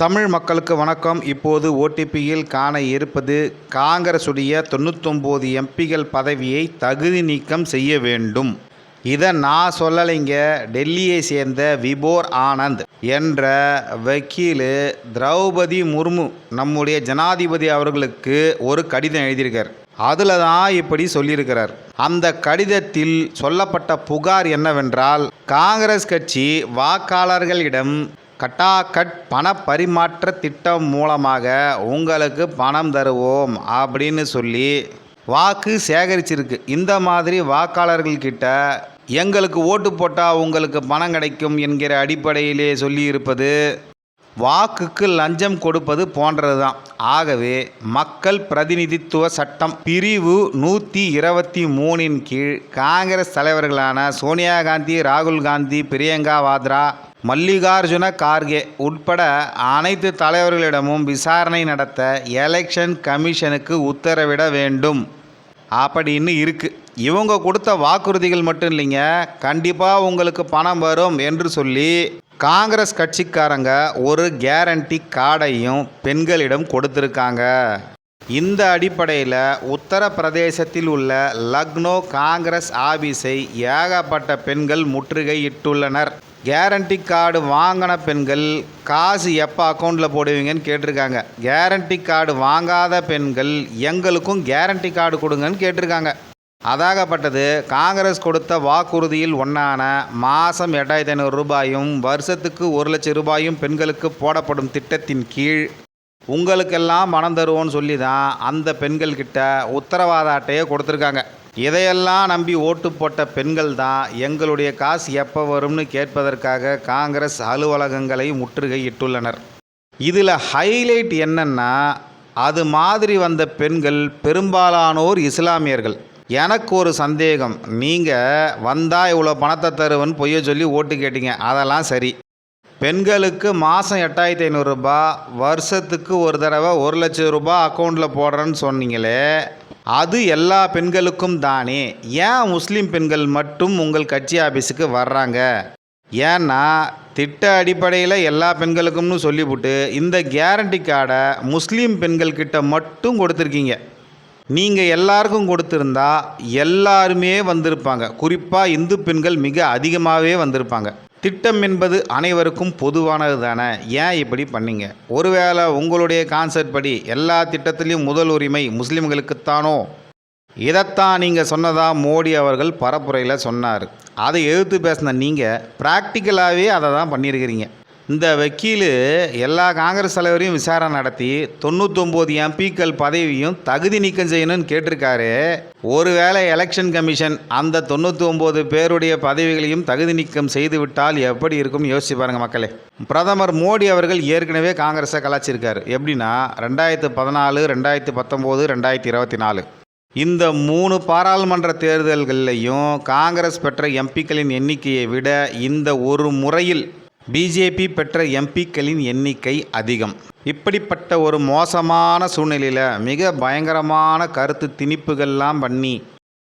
தமிழ் மக்களுக்கு வணக்கம். இப்போது ஓடிபியில் காண இருப்பது காங்கிரசுடைய 99 எம்பிகள் பதவியை தகுதி நீக்கம் செய்ய வேண்டும். இதை நான் சொல்லலைங்க. டெல்லியை சேர்ந்த விபோர் ஆனந்த் என்ற வக்கீல் திரௌபதி முர்மு நம்முடைய ஜனாதிபதி அவர்களுக்கு ஒரு கடிதம் எழுதியிருக்கார். அதில் தான் இப்படி சொல்லியிருக்கிறார். அந்த கடிதத்தில் சொல்லப்பட்ட புகார் என்னவென்றால், காங்கிரஸ் கட்சி வாக்காளர்களிடம் கட்டாக்கட் பண பரிமாற்ற திட்டம் மூலமாக உங்களுக்கு பணம் தருவோம் அப்படின்னு சொல்லி வாக்கு சேகரிச்சிருக்கு. இந்த மாதிரி வாக்காளர்கள்கிட்ட எங்களுக்கு ஓட்டு போட்டால் உங்களுக்கு பணம் கிடைக்கும் என்கிற அடிப்படையிலே சொல்லியிருப்பது வாக்குக்கு லஞ்சம் கொடுப்பது போன்றது தான். ஆகவே மக்கள் பிரதிநிதித்துவ சட்டம் பிரிவு 123 கீழ் காங்கிரஸ் தலைவர்களான சோனியா காந்தி, ராகுல் காந்தி, பிரியங்கா வாத்ரா, மல்லிகார்ஜுன கார்கே உட்பட அனைத்து தலைவர்களிடமும் விசாரணை நடத்த எலெக்ஷன் கமிஷனுக்கு உத்தரவிட வேண்டும் அப்படின்னு இருக்குது. இவங்க கொடுத்த வாக்குறுதிகள் மட்டும் இல்லைங்க, கண்டிப்பாக உங்களுக்கு பணம் வரும் என்று சொல்லி காங்கிரஸ் கட்சிக்காரங்க ஒரு கேரண்டி கார்டையும் பெண்களிடம் கொடுத்துருக்காங்க. இந்த அடிப்படையில் உத்தரப்பிரதேசத்தில் உள்ள லக்னோ காங்கிரஸ் ஆபீஸை ஏகப்பட்ட பெண்கள் முற்றுகையிட்டுள்ளனர். கேரண்டி கார்டு வாங்கின பெண்கள் காசு எப்போ அக்கௌண்ட்டில் போடுவீங்கன்னு கேட்டிருக்காங்க. கேரண்டி கார்டு வாங்காத பெண்கள் எங்களுக்கும் கேரண்டி கார்டு கொடுங்கன்னு கேட்டிருக்காங்க. அதாகப்பட்டது காங்கிரஸ் கொடுத்த வாக்குறுதியில் ஒன்றான மாதம் 8500 ரூபாயும் வருஷத்துக்கு 1 லட்சம் ரூபாயும் பெண்களுக்கு போடப்படும் திட்டத்தின் கீழ் உங்களுக்கெல்லாம் பணம் தருவோன்னு சொல்லி தான் அந்த பெண்கள்கிட்ட உத்தரவாத அட்டையை கொடுத்துருக்காங்க. இதையெல்லாம் நம்பி ஓட்டு போட்ட பெண்கள் தான் எங்களுடைய காசு எப்போ வரும்னு கேட்பதற்காக காங்கிரஸ் அலுவலகங்களை முற்றுகையிட்டுள்ளனர். இதில் ஹைலைட் என்னன்னா, அது மாதிரி வந்த பெண்கள் பெரும்பாலானோர் இஸ்லாமியர்கள். எனக்கு ஒரு சந்தேகம், நீங்கள் வந்தால் இவ்வளோ பணத்தை தருவன்னு பொய்ய சொல்லி ஓட்டு கேட்டீங்க, அதெல்லாம் சரி. பெண்களுக்கு மாதம் 8500 ரூபா, வருஷத்துக்கு ஒரு தடவை 1 லட்சம் ரூபா அக்கௌண்ட்டில் போடுறேன்னு சொன்னீங்களே, அது எல்லா பெண்களுக்கும் தானே? ஏன் முஸ்லீம் பெண்கள் மட்டும் உங்கள் கட்சி ஆஃபீஸுக்கு வர்றாங்க? ஏன்னா திட்ட அடிப்படையில் எல்லா பெண்களுக்கும்னு சொல்லிவிட்டு இந்த கேரண்டி கார்டை முஸ்லீம் பெண்கள்கிட்ட மட்டும் கொடுத்துருக்கீங்க. நீங்கள் எல்லாருக்கும் கொடுத்துருந்தா எல்லாருமே வந்திருப்பாங்க. குறிப்பாக இந்து பெண்கள் மிக அதிகமாகவே வந்திருப்பாங்க. திட்டம் என்பது அனைவருக்கும் பொதுவானது தானே, ஏன் இப்படி பண்ணீங்க? ஒருவேளை உங்களுடைய கான்செப்ட் படி எல்லா திட்டத்திலையும் முதல் உரிமை முஸ்லீம்களுக்குத்தானோ? இதைத்தான் நீங்கள் சொன்னதா மோடி அவர்கள் பரப்புரையில் சொன்னார். அதை எதிர்த்து பேசின நீங்கள் ப்ராக்டிக்கலாகவே அதை தான் பண்ணியிருக்கிறீங்க. இந்த வக்கீல் எல்லா காங்கிரஸ் தலைவரையும் விசாரணை நடத்தி 99 எம்பிக்கள் பதவியும் தகுதி நீக்கம் செய்யணும்னு கேட்டிருக்காரு. ஒருவேளை எலெக்ஷன் கமிஷன் அந்த 99 பேருடைய பதவிகளையும் தகுதி நீக்கம் செய்துவிட்டால் எப்படி இருக்கும் யோசிச்சு பாருங்கள் மக்களே. பிரதமர் மோடி அவர்கள் ஏற்கனவே காங்கிரஸை கலாச்சிருக்காரு. எப்படின்னா 2014, 2019, 2024 இந்த 3 பாராளுமன்ற தேர்தல்கள்லையும் காங்கிரஸ் பெற்ற எம்பிக்களின் எண்ணிக்கையை விட இந்த ஒரு முறையில் பிஜேபி பெற்ற எம்பிக்களின் எண்ணிக்கை அதிகம். இப்படிப்பட்ட ஒரு மோசமான சூழ்நிலையில் மிக பயங்கரமான கருத்து திணிப்புகள்லாம் பண்ணி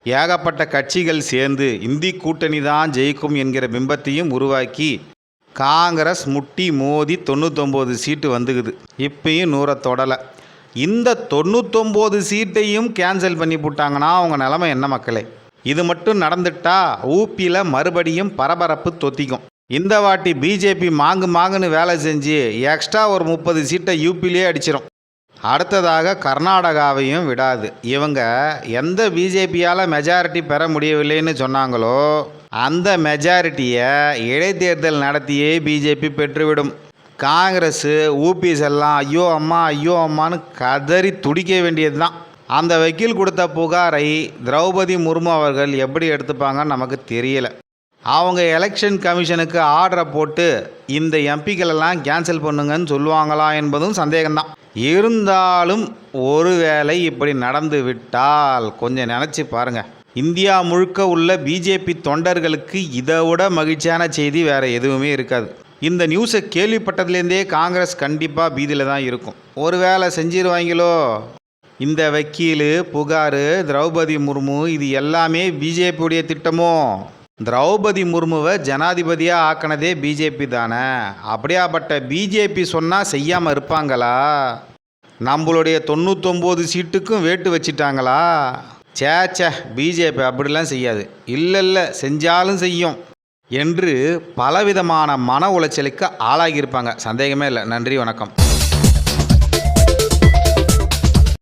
ஏகப்பட்ட கட்சிகள் சேர்ந்து இந்தி கூட்டணி தான் ஜெயிக்கும் என்கிற பிம்பத்தையும் உருவாக்கி காங்கிரஸ் முட்டி மோதி 99 சீட்டு வந்துக்குது. இப்பயும் 100 தொடலை. இந்த 99 சீட்டையும் கேன்சல் பண்ணி போட்டாங்கன்னா அவங்க நிலைமை என்ன மக்களே? இது மட்டும் நடந்துட்டா ஊபியில் மறுபடியும் பரபரப்பு தொத்திக்கும். இந்த வாட்டி பிஜேபி மாங்குன்னு வேலை செஞ்சு எக்ஸ்ட்ரா ஒரு 30 சீட்டை யூபியிலே அடிச்சிடும். அடுத்ததாக கர்நாடகாவையும் விடாது. இவங்க எந்த பிஜேபியால் மெஜாரிட்டி பெற முடியவில்லைன்னு சொன்னாங்களோ அந்த மெஜாரிட்டியை இடைத்தேர்தல் நடத்தியே பிஜேபி பெற்றுவிடும். காங்கிரஸ் ஊபிஸ் எல்லாம் ஐயோ அம்மான்னு கதறி துடிக்க வேண்டியது தான். அந்த வக்கீல் கொடுத்த புகாரை திரௌபதி முர்மு அவர்கள் எப்படி எடுத்துப்பாங்கன்னு நமக்கு தெரியலை. அவங்க எலெக்ஷன் கமிஷனுக்கு ஆர்டரை போட்டு இந்த எம்பிக்களெல்லாம் கேன்சல் பண்ணுங்கன்னு சொல்லுவாங்களா என்பதும் சந்தேகம்தான். இருந்தாலும் ஒருவேளை இப்படி நடந்து விட்டால் கொஞ்சம் நினச்சி பாருங்கள். இந்தியா முழுக்க உள்ள பிஜேபி தொண்டர்களுக்கு இதை விட மகிழ்ச்சியான செய்தி வேறு எதுவுமே இருக்காது. இந்த நியூஸை கேள்விப்பட்டதுலேருந்தே காங்கிரஸ் கண்டிப்பாக பீதியில் தான் இருக்கும். ஒருவேளை செஞ்சிருவாங்களோ? இந்த வக்கீல் புகார், திரௌபதி முர்மு, இது எல்லாமே பிஜேபியுடைய திட்டமோ? திரௌபதி முர்முவை ஜனாதிபதியாக ஆக்கினதே பிஜேபி தானே. அப்படியாப்பட்ட பிஜேபி சொன்னால் செய்யாமல் இருப்பாங்களா? நம்மளுடைய 99 சீட்டுக்கும் வேட்டு வச்சிட்டாங்களா? சேச்சே, பிஜேபி அப்படிலாம் செய்யாது. இல்லை செஞ்சாலும் செய்யும் என்று பலவிதமான மன உளைச்சலுக்கு ஆளாகியிருப்பாங்க. சந்தேகமே இல்லை. நன்றி, வணக்கம்.